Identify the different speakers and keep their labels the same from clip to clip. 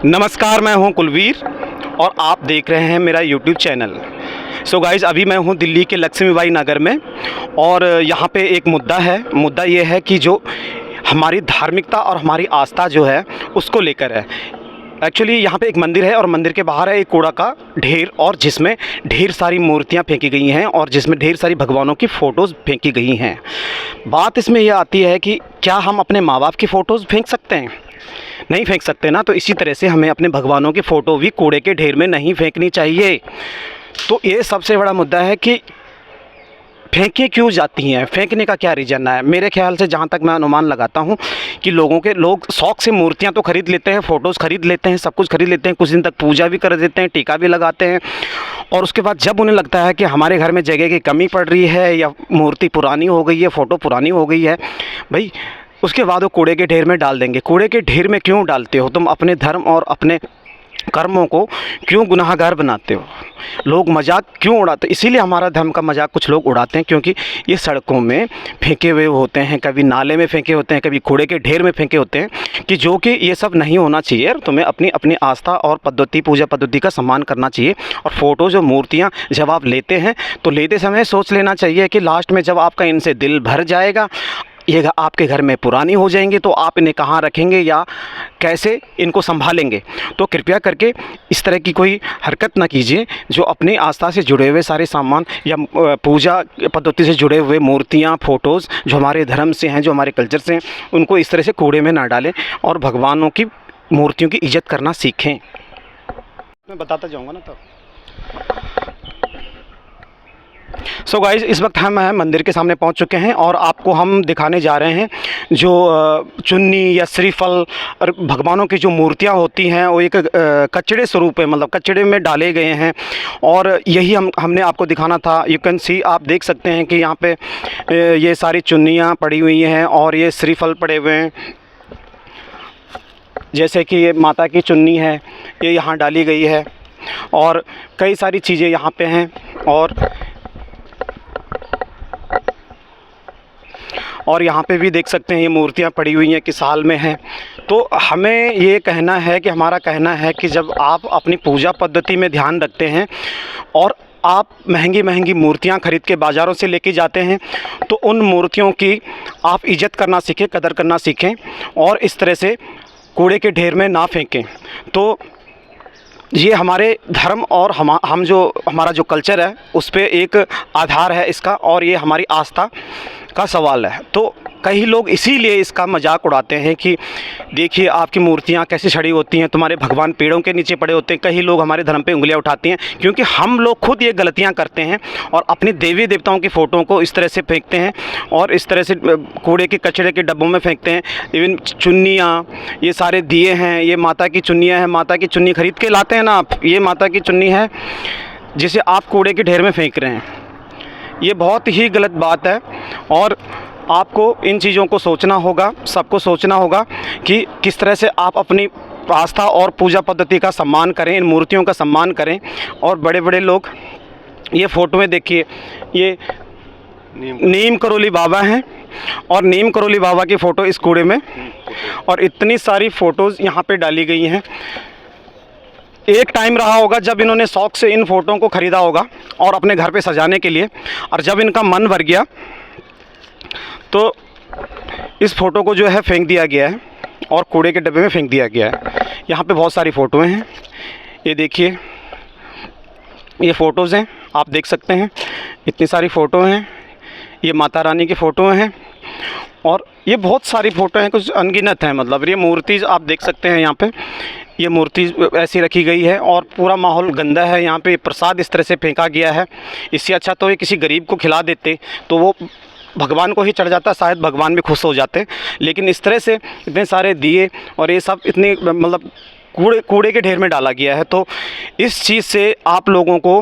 Speaker 1: नमस्कार, मैं हूं कुलवीर और आप देख रहे हैं मेरा यूट्यूब चैनल। सो गाइज़, अभी मैं हूं दिल्ली के लक्ष्मीबाई नगर में और यहाँ पे एक मुद्दा ये है कि जो हमारी धार्मिकता और हमारी आस्था जो है उसको लेकर है। एक्चुअली यहाँ पे एक मंदिर है और मंदिर के बाहर है एक कूड़ा का ढेर और जिसमें ढेर सारी मूर्तियाँ फेंकी गई हैं और जिसमें ढेर सारी भगवानों की फ़ोटोज़ फेंकी गई हैं। बात इसमें यह आती है कि क्या हम अपने माँ बाप की फ़ोटोज़ फेंक सकते हैं? नहीं फेंक सकते ना। तो इसी तरह से हमें अपने भगवानों की फ़ोटो भी कूड़े के ढेर में नहीं फेंकनी चाहिए। तो ये सबसे बड़ा मुद्दा है कि फेंके क्यों जाती हैं, फेंकने का क्या रीज़न है। मेरे ख्याल से जहाँ तक मैं अनुमान लगाता हूँ कि लोग शौक़ से मूर्तियाँ तो ख़रीद लेते हैं, फ़ोटोज़ ख़रीद लेते हैं, सब कुछ ख़रीद लेते हैं, कुछ दिन तक पूजा भी कर देते हैं, टीका भी लगाते हैं और उसके बाद जब उन्हें लगता है कि हमारे घर में जगह की कमी पड़ रही है या मूर्ति पुरानी हो गई है, फ़ोटो पुरानी हो गई है, भाई उसके बाद वो कूड़े के ढेर में डाल देंगे। कूड़े के ढेर में क्यों डालते हो तुम? अपने धर्म और अपने कर्मों को क्यों गुनाहगार बनाते हो? लोग मजाक क्यों उड़ाते? इसीलिए हमारा धर्म का मजाक कुछ लोग उड़ाते हैं क्योंकि ये सड़कों में फेंके हुए होते हैं, कभी नाले में फेंके होते हैं, कभी कूड़े के ढेर में फेंके होते हैं कि जो कि ये सब नहीं होना चाहिए। तुम्हें अपनी अपनी आस्था और पूजा पद्धति का सम्मान करना चाहिए। और फ़ोटोज़ और मूर्तियाँ जब आप लेते हैं तो लेते समय सोच लेना चाहिए कि लास्ट में जब आपका इनसे दिल भर जाएगा, ये आपके घर में पुरानी हो जाएंगे तो आप इन्हें कहाँ रखेंगे या कैसे इनको संभालेंगे? तो कृपया करके इस तरह की कोई हरकत ना कीजिए। जो अपनी आस्था से जुड़े हुए सारे सामान या पूजा पद्धति से जुड़े हुए मूर्तियाँ, फ़ोटोज़ जो हमारे धर्म से हैं, जो हमारे कल्चर से हैं, उनको इस तरह से कूड़े में ना डालें और भगवानों की मूर्तियों की इज़्ज़त करना सीखें। मैं बताता जाऊँगा ना तब। सो गाइज़, इस वक्त हम मंदिर के सामने पहुंच चुके हैं और आपको हम दिखाने जा रहे हैं जो चुन्नी या श्रीफल और भगवानों की जो मूर्तियां होती हैं वो एक कचड़े स्वरूप है, मतलब कचड़े में डाले गए हैं और यही हमने आपको दिखाना था। यू कैन सी, आप देख सकते हैं कि यहाँ पे ये सारी चुन्नियाँ पड़ी हुई हैं और ये श्रीफल पड़े हुए हैं। जैसे कि ये माता की चुन्नी है, ये यहाँ डाली गई है और कई सारी चीज़ें यहाँ पे हैं और यहाँ पे भी देख सकते हैं ये मूर्तियाँ पड़ी हुई हैं, किस हाल में हैं। तो हमें ये कहना है कि हमारा कहना है कि जब आप अपनी पूजा पद्धति में ध्यान रखते हैं और आप महंगी महंगी मूर्तियाँ ख़रीद के बाज़ारों से लेके जाते हैं तो उन मूर्तियों की आप इज़्ज़त करना सीखें, कदर करना सीखें और इस तरह से कूड़े के ढेर में ना फेंकें। तो ये हमारे धर्म और हमारा जो कल्चर है उस पे एक आधार है इसका और ये हमारी आस्था का सवाल है। तो कई लोग इसीलिए इसका मजाक उड़ाते हैं कि देखिए आपकी मूर्तियाँ कैसे छड़ी होती हैं, तुम्हारे भगवान पेड़ों के नीचे पड़े होते हैं। कई लोग हमारे धर्म पे उंगलियां उठाते हैं क्योंकि हम लोग खुद ये गलतियां करते हैं और अपनी देवी देवताओं की फ़ोटो को इस तरह से फेंकते हैं और इस तरह से कूड़े के कचड़े के डब्बों में फेंकते हैं। इवन चुन्नियाँ, ये सारे दिए हैं, ये माता की चुन्नियाँ हैं। माता की चुन्नी ख़रीद के लाते हैं ना आप, ये माता की चुन्नी है जिसे आप कूड़े के ढेर में फेंक रहे हैं। ये बहुत ही गलत बात है और आपको इन चीज़ों को सोचना होगा, सबको सोचना होगा कि किस तरह से आप अपनी आस्था और पूजा पद्धति का सम्मान करें, इन मूर्तियों का सम्मान करें। और बड़े बड़े लोग, ये फ़ोटो में देखिए, ये नीम करोली बाबा हैं और नीम करोली बाबा की फ़ोटो इस कूड़े में और इतनी सारी फ़ोटोज़ यहाँ पे डाली गई हैं। एक टाइम रहा होगा जब इन्होंने शौक़ से इन फ़ोटों को ख़रीदा होगा और अपने घर पे सजाने के लिए, और जब इनका मन भर गया तो इस फ़ोटो को जो है फेंक दिया गया है और कूड़े के डब्बे में फेंक दिया गया है। यहाँ पे बहुत सारी फ़ोटोएँ हैं, ये देखिए, ये फ़ोटोज़ हैं, आप देख सकते हैं इतनी सारी फ़ोटो हैं। ये माता रानी की फ़ोटो हैं और ये बहुत सारी फ़ोटो हैं, कुछ अनगिनत हैं। मतलब ये मूर्तिज़ आप देख सकते हैं, यहाँ पे ये मूर्ति ऐसी रखी गई है और पूरा माहौल गंदा है। यहाँ पे प्रसाद इस तरह से फेंका गया है। इससे अच्छा तो ये किसी गरीब को खिला देते तो वो भगवान को ही चढ़ जाता, शायद भगवान भी खुश हो जाते। लेकिन इस तरह से इतने सारे दिए और ये सब इतने मतलब कूड़े के ढेर में डाला गया है। तो इस चीज़ से आप लोगों को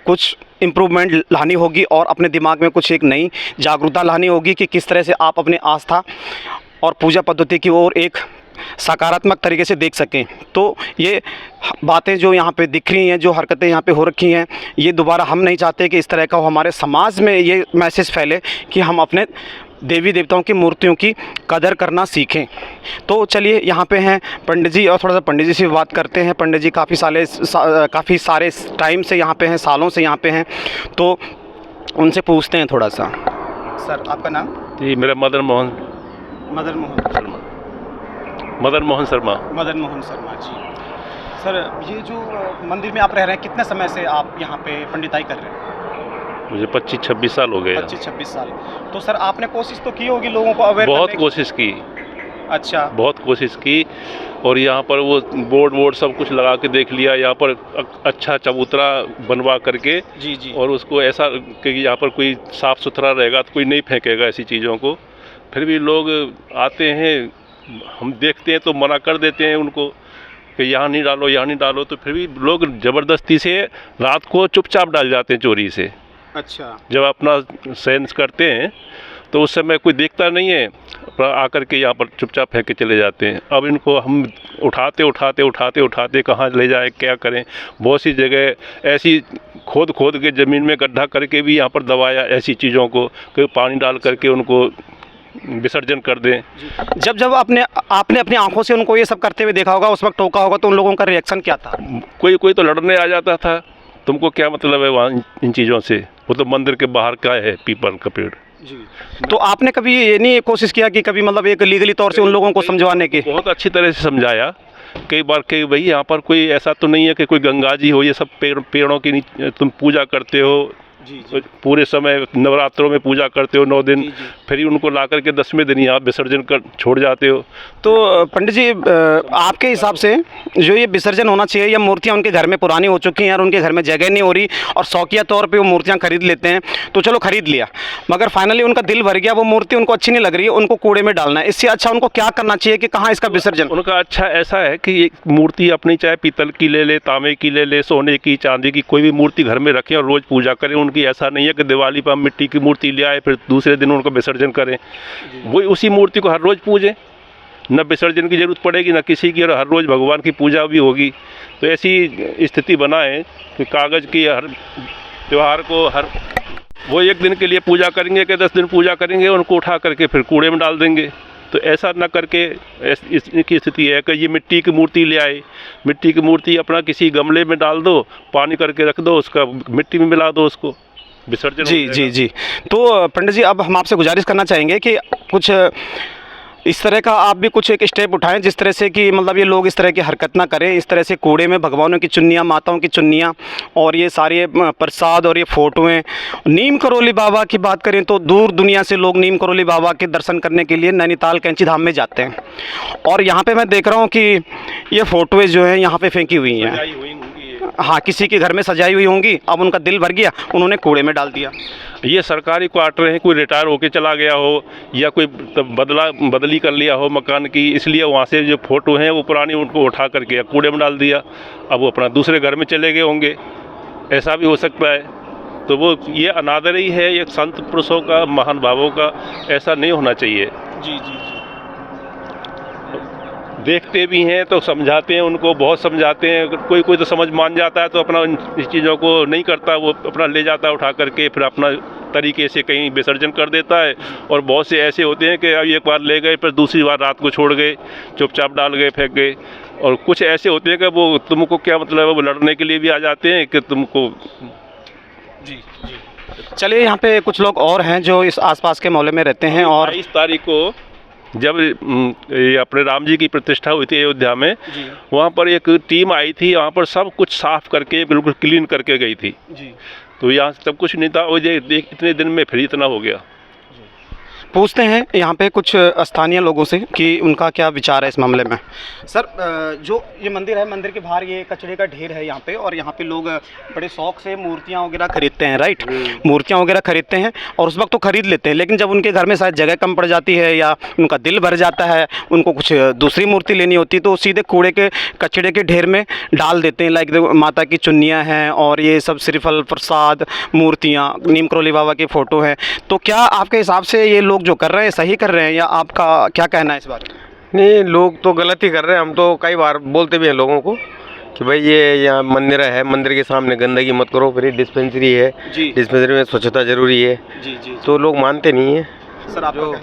Speaker 1: कुछ इम्प्रूवमेंट लानी होगी और अपने दिमाग में कुछ एक नई जागरूकता लानी होगी कि किस तरह से आप अपनी आस्था और पूजा पद्धति की ओर एक सकारात्मक तरीके से देख सकें। तो ये बातें जो यहाँ पे दिख रही हैं, जो हरकतें यहाँ पे हो रखी हैं, ये दोबारा हम नहीं चाहते कि इस तरह का हो। हमारे समाज में ये मैसेज फैले कि हम अपने देवी देवताओं की मूर्तियों की कदर करना सीखें। तो चलिए यहाँ पे हैं पंडित जी, और थोड़ा सा पंडित जी से बात करते हैं। पंडित जी काफ़ी सारे टाइम से यहाँ पे हैं, सालों से यहाँ पे हैं, तो उनसे पूछते हैं थोड़ा सा। सर आपका नाम?
Speaker 2: जी, मेरा मदन मोहन
Speaker 1: शर्मा। मदन मोहन शर्मा जी। सर ये जो मंदिर में आप रह रहे हैं, कितने समय से आप यहाँ पे पंडिताई कर रहे हैं?
Speaker 2: मुझे 25-26 साल हो गए।
Speaker 1: 25-26 साल। तो सर आपने कोशिश तो की होगी लोगों को अवेयर करने की?
Speaker 2: बहुत कोशिश की।
Speaker 1: अच्छा।
Speaker 2: बहुत कोशिश की, और यहाँ पर वो बोर्ड सब कुछ लगा के देख लिया, यहाँ पर अच्छा चबूतरा बनवा करके।
Speaker 1: जी जी।
Speaker 2: और उसको ऐसा कि यहाँ पर कोई साफ़ सुथरा रहेगा तो कोई नहीं फेंकेगा ऐसी चीज़ों को। फिर भी लोग आते हैं, हम देखते हैं तो मना कर देते हैं उनको कि यहाँ नहीं डालो, यहाँ नहीं डालो, तो फिर भी लोग ज़बरदस्ती से रात को चुपचाप डाल जाते हैं चोरी से।
Speaker 1: अच्छा।
Speaker 2: जब अपना सेंस करते हैं तो उस समय कोई देखता नहीं है, आकर के यहाँ पर चुपचाप फेंक के चले जाते हैं। अब इनको हम उठाते कहाँ ले जाए, क्या करें। बहुत सी जगह ऐसी खोद के ज़मीन में गड्ढा करके भी यहाँ पर दबाया ऐसी चीज़ों को कि पानी डाल करके उनको विसर्जन कर दें।
Speaker 1: जब आपने अपनी आंखों से उनको ये सब करते हुए देखा होगा, उस वक्त टोका होगा, तो उन लोगों का रिएक्शन क्या था?
Speaker 2: कोई तो लड़ने आ जाता था, तुमको क्या मतलब है वहाँ इन चीज़ों से, वो तो मंदिर के बाहर का है पीपल का पेड़।
Speaker 1: जी। तो आपने कभी ये नहीं कोशिश किया कि कभी मतलब एक लीगली तौर से उन लोगों को समझवाने की?
Speaker 2: बहुत अच्छी तरह से समझाया कई बार कि भाई यहाँ पर कोई ऐसा तो नहीं है कि कोई गंगा जी हो, ये सब पेड़ों की तुम पूजा करते हो। जी। पूरे समय नवरात्रों में पूजा करते हो 9 दिन। जी। फिर ही उनको ला करके 10वें दिन यहाँ विसर्जन कर छोड़ जाते हो।
Speaker 1: तो पंडित जी आपके हिसाब से जो ये विसर्जन होना चाहिए, या मूर्तियाँ उनके घर में पुरानी हो चुकी हैं और उनके घर में जगह नहीं हो रही और शौकिया तौर पे वो मूर्तियाँ खरीद लेते हैं, तो चलो खरीद लिया, मगर फाइनली उनका दिल भर गया, वो मूर्ति उनको अच्छी नहीं लग रही है, उनको कूड़े में डालना है, इससे अच्छा उनको क्या करना चाहिए कि कहाँ इसका विसर्जन?
Speaker 2: उनका अच्छा ऐसा है कि एक मूर्ति अपनी चाहे पीतल की ले ले, तांबे की ले ले, सोने की, चांदी की, कोई भी मूर्ति घर में रखें और रोज़ पूजा करें। उनकी ऐसा नहीं है कि दिवाली पर मिट्टी की मूर्ति ले आए फिर दूसरे दिन उनको विसर्जन करें। वही उसी मूर्ति को हर रोज़ पूजें, न विसर्जन की जरूरत पड़ेगी न किसी की, और हर रोज़ भगवान की पूजा भी होगी। तो ऐसी स्थिति बनाएं कि कागज़ की हर त्यौहार को वो एक दिन के लिए पूजा करेंगे कि 10 दिन पूजा करेंगे, उनको उठा करके फिर कूड़े में डाल देंगे। तो ऐसा न करके इसकी स्थिति है कि ये मिट्टी की मूर्ति ले आए, मिट्टी की मूर्ति अपना किसी गमले में डाल दो, पानी करके रख दो, उसका मिट्टी में मिला दो, उसको विसर्जन।
Speaker 1: जी। तो पंडित जी अब हम आपसे गुजारिश करना चाहेंगे कि कुछ इस तरह का आप भी कुछ एक स्टेप उठाएं, जिस तरह से कि मतलब ये लोग इस तरह की हरकत ना करें, इस तरह से कूड़े में भगवानों की चुन्नियाँ, माताओं की चुन्नियाँ और ये सारे प्रसाद और ये फ़ोटोएँ। नीम करोली बाबा की बात करें तो दूर दुनिया से लोग नीम करोली बाबा के दर्शन करने के लिए नैनीताल कैंची धाम में जाते हैं, और यहाँ पे मैं देख रहा हूँ कि ये फ़ोटोएँ जो हैं यहाँ पे फेंकी हुई हैं। हाँ, किसी के घर में सजाई हुई होंगी, अब उनका दिल भर गया, उन्होंने कूड़े में डाल दिया।
Speaker 2: ये सरकारी क्वार्टर हैं, कोई रिटायर होके चला गया हो या कोई बदली कर लिया हो मकान की, इसलिए वहाँ से जो फ़ोटो हैं वो पुरानी उनको उठा करके कूड़े में डाल दिया। अब वो अपना दूसरे घर में चले गए होंगे, ऐसा भी हो सकता है। तो वो ये अनादर ही है एक संत पुरुषों का, महान भावों का, ऐसा नहीं होना चाहिए।
Speaker 1: जी।
Speaker 2: देखते भी हैं तो समझाते हैं उनको, बहुत समझाते हैं। कोई तो समझ मान जाता है तो अपना इस चीज़ों को नहीं करता, वो अपना ले जाता है उठा करके, फिर अपना तरीके से कहीं विसर्जन कर देता है। और बहुत से ऐसे होते हैं कि अब एक बार ले गए फिर दूसरी बार रात को छोड़ गए, चुपचाप डाल गए, फेंक गए। और कुछ ऐसे होते हैं कि वो तुमको क्या मतलब है, वो लड़ने के लिए भी आ जाते हैं कि तुमको।
Speaker 1: जी। चलिए यहाँ पे कुछ लोग और हैं जो इस आसपास के मोहल्ले में रहते हैं। और
Speaker 2: 22 तारीख को जब ये अपने राम जी की प्रतिष्ठा हुई थी अयोध्या में, वहाँ पर एक टीम आई थी, वहाँ पर सब कुछ साफ करके बिल्कुल क्लीन करके गई थी। जी। तो यहाँ सब कुछ नहीं था, वो इतने दिन में फिर इतना हो गया।
Speaker 1: पूछते हैं यहाँ पे कुछ स्थानीय लोगों से कि उनका क्या विचार है इस मामले में। सर जो ये मंदिर है, मंदिर के बाहर ये कचरे का ढेर है यहाँ पे, और यहाँ पे लोग बड़े शौक से मूर्तियाँ वगैरह खरीदते हैं, राइट? मूर्तियाँ वगैरह खरीदते हैं और उस वक्त तो खरीद लेते हैं, लेकिन जब उनके घर में शायद जगह कम पड़ जाती है या उनका दिल भर जाता है, उनको कुछ दूसरी मूर्ति लेनी होती, तो सीधे कूड़े के कचरे के ढेर में डाल देते हैं। लाइक माता की चुन्नियाँ हैं और ये सब श्रीफल, प्रसाद, मूर्तियाँ, नीम करोली बाबा की फ़ोटो हैं। तो क्या आपके हिसाब से ये लोग जो कर रहे हैं सही कर रहे हैं, या आपका क्या कहना है इस बारे में?
Speaker 3: नहीं, लोग तो गलत ही कर रहे हैं। हम तो कई बार बोलते भी हैं लोगों को कि भाई ये यहाँ मंदिर है, मंदिर के सामने गंदगी मत करो। फिर डिस्पेंसरी है, डिस्पेंसरी में स्वच्छता जरूरी है। जी। तो लोग मानते नहीं हैं।
Speaker 1: सर आप
Speaker 3: जो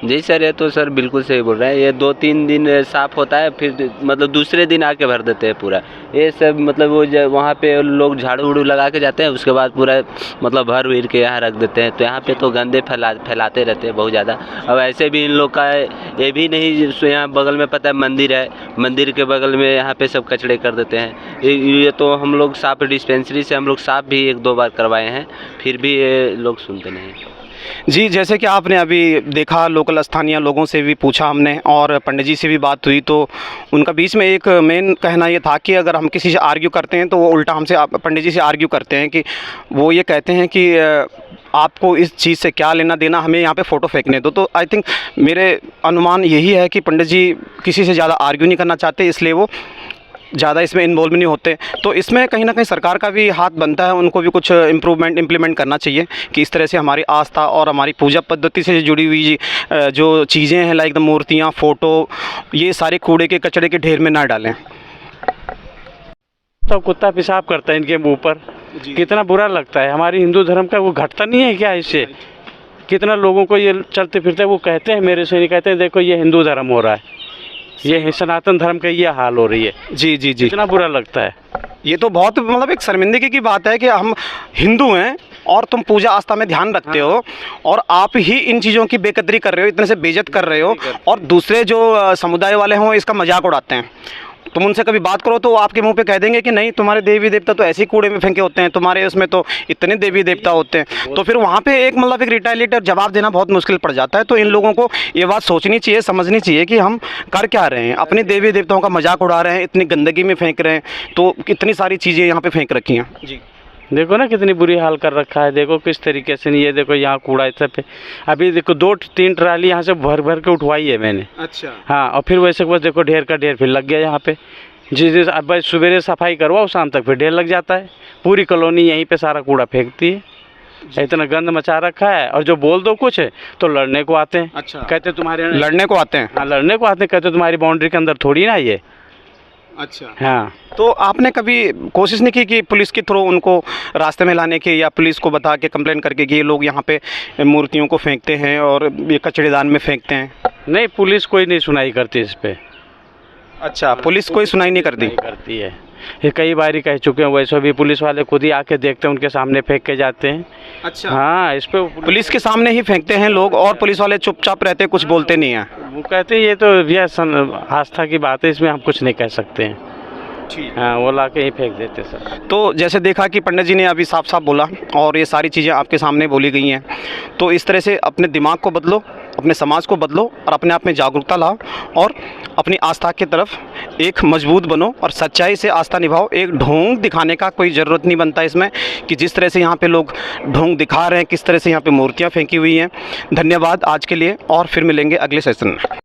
Speaker 4: जी सर, ये तो सर बिल्कुल सही बोल रहे हैं। ये 2-3 दिन साफ़ होता है, फिर मतलब दूसरे दिन आके भर देते हैं पूरा। ये सब मतलब वो वहाँ पे लोग झाड़ू उड़ू लगा के जाते हैं, उसके बाद पूरा मतलब भर उर के यहाँ रख देते हैं। तो यहाँ पे तो गंदे फैलाते रहते हैं बहुत ज़्यादा। अब ऐसे भी इन लोग का ये भी नहीं, यहाँ बगल में पता है मंदिर है, मंदिर के बगल में यहाँ पे सब कचड़े कर देते हैं। ये तो हम लोग साफ डिस्पेंसरी से हम लोग साफ भी 1-2 बार करवाए हैं, फिर भी ये लोग सुनते नहीं।
Speaker 1: जी, जैसे कि आपने अभी देखा, लोकल स्थानीय लोगों से भी पूछा हमने और पंडित जी से भी बात हुई, तो उनका बीच में एक मेन कहना ये था कि अगर हम किसी से आर्ग्यू करते हैं तो वो उल्टा हमसे पंडित जी से आर्ग्यू करते हैं कि वो ये कहते हैं कि आपको इस चीज़ से क्या लेना देना, हमें यहाँ पे फ़ोटो फेंकने दो। तो आई थिंक मेरे अनुमान यही है कि पंडित जी किसी से ज़्यादा आर्ग्यू नहीं करना चाहते, इसलिए वो ज़्यादा इसमें इन्वॉल्व नहीं होते। तो इसमें कहीं ना कहीं सरकार का भी हाथ बनता है, उनको भी कुछ इम्प्लीमेंट करना चाहिए कि इस तरह से हमारी आस्था और हमारी पूजा पद्धति से जुड़ी हुई जो चीज़ें हैं, लाइक द मूर्तियाँ, फ़ोटो, ये सारे कूड़े के कचड़े के ढेर में ना डालें।
Speaker 5: तो कुत्ता पेशाब करता है इनके मुंह पर, कितना बुरा लगता है। हमारी हिंदू धर्म का वो घटता नहीं है क्या इससे? कितना लोगों को ये चलते फिरते वो कहते हैं, मेरे से नहीं कहते हैं, देखो ये हिंदू धर्म हो रहा है, ये सनातन धर्म का ये हाल हो रही है।
Speaker 1: जी जी जी,
Speaker 5: कितना बुरा लगता है।
Speaker 1: ये तो बहुत मतलब एक शर्मिंदगी की बात है कि हम हिंदू हैं और तुम पूजा आस्था में ध्यान रखते हो और आप ही इन चीज़ों की बेकदरी कर रहे हो, इतने से बेइज्जत कर रहे हो, और दूसरे जो समुदाय वाले हों इसका मजाक उड़ाते हैं। तुम उनसे कभी बात करो तो वो आपके मुंह पे कह देंगे कि नहीं, तुम्हारे देवी देवता तो ऐसे ही कूड़े में फेंके होते हैं, तुम्हारे उसमें तो इतने देवी देवता होते हैं। तो फिर वहाँ पे एक मतलब एक रिटेलिएटर जवाब देना बहुत मुश्किल पड़ जाता है। तो इन लोगों को ये बात सोचनी चाहिए, समझनी चाहिए कि हम कर क्या रहे हैं, अपने देवी देवताओं का मजाक उड़ा रहे हैं, इतनी गंदगी में फेंक रहे हैं, तो कितनी सारी चीज़ें यहाँ पे फेंक रखी हैं। जी,
Speaker 5: देखो ना कितनी बुरी हाल कर रखा है, देखो किस तरीके से। नहीं, ये देखो यहाँ कूड़ा इस पे, अभी देखो 2-3 ट्राली यहाँ से भर भर के उठवाई है मैंने।
Speaker 1: अच्छा,
Speaker 5: हाँ, और फिर वैसे बस देखो ढेर का ढेर फिर लग गया यहाँ पे। जिस दिन अब भाई सवेरे सफाई करवाओ, शाम तक फिर ढेर लग जाता है। पूरी कॉलोनी यहीं पे सारा कूड़ा फेंकती है, इतना गंद मचा रखा है। और जो बोल दो कुछ तो लड़ने को आते हैं।
Speaker 1: अच्छा,
Speaker 5: कहते तुम्हारे
Speaker 1: लड़ने को आते हैं।
Speaker 5: हाँ, लड़ने को आते हैं, कहते तुम्हारी बाउंड्री के अंदर थोड़ी ना ये।
Speaker 1: अच्छा,
Speaker 5: हाँ,
Speaker 1: तो आपने कभी कोशिश नहीं की कि पुलिस के थ्रू उनको रास्ते में लाने की, या पुलिस को बता के कंप्लेन करके कि ये लोग यहाँ पे मूर्तियों को फेंकते हैं और ये कचड़ेदान में फेंकते हैं?
Speaker 5: नहीं, पुलिस कोई नहीं सुनाई करती इस पे।
Speaker 1: अच्छा, पुलिस कोई सुनाई नहीं करती?
Speaker 5: नहीं करती है। ये कई बार ही कह चुके हैं, वैसे भी पुलिस वाले खुद ही आके देखते हैं, उनके सामने फेंक के जाते हैं।
Speaker 1: अच्छा,
Speaker 5: हाँ, इस पे
Speaker 1: पुलिस के सामने ही फेंकते हैं लोग और पुलिस वाले चुपचाप रहते हैं, कुछ बोलते नहीं हैं?
Speaker 5: वो कहते हैं ये तो यह आस्था की बात है, इसमें हम कुछ नहीं कह सकते हैं। हाँ, वो ला के ही फेंक देते सर।
Speaker 1: तो जैसे देखा कि पंडित जी ने अभी साफ साफ बोला और ये सारी चीज़ें आपके सामने बोली गई हैं, तो इस तरह से अपने दिमाग को बदलो, अपने समाज को बदलो और अपने आप में जागरूकता लाओ और अपनी आस्था की तरफ एक मजबूत बनो और सच्चाई से आस्था निभाओ। एक ढोंग दिखाने का कोई ज़रूरत नहीं बनता इसमें, कि जिस तरह से यहाँ पे लोग ढोंग दिखा रहे हैं, किस तरह से यहाँ पे मूर्तियाँ फेंकी हुई हैं। धन्यवाद आज के लिए, और फिर मिलेंगे अगले सेशन में।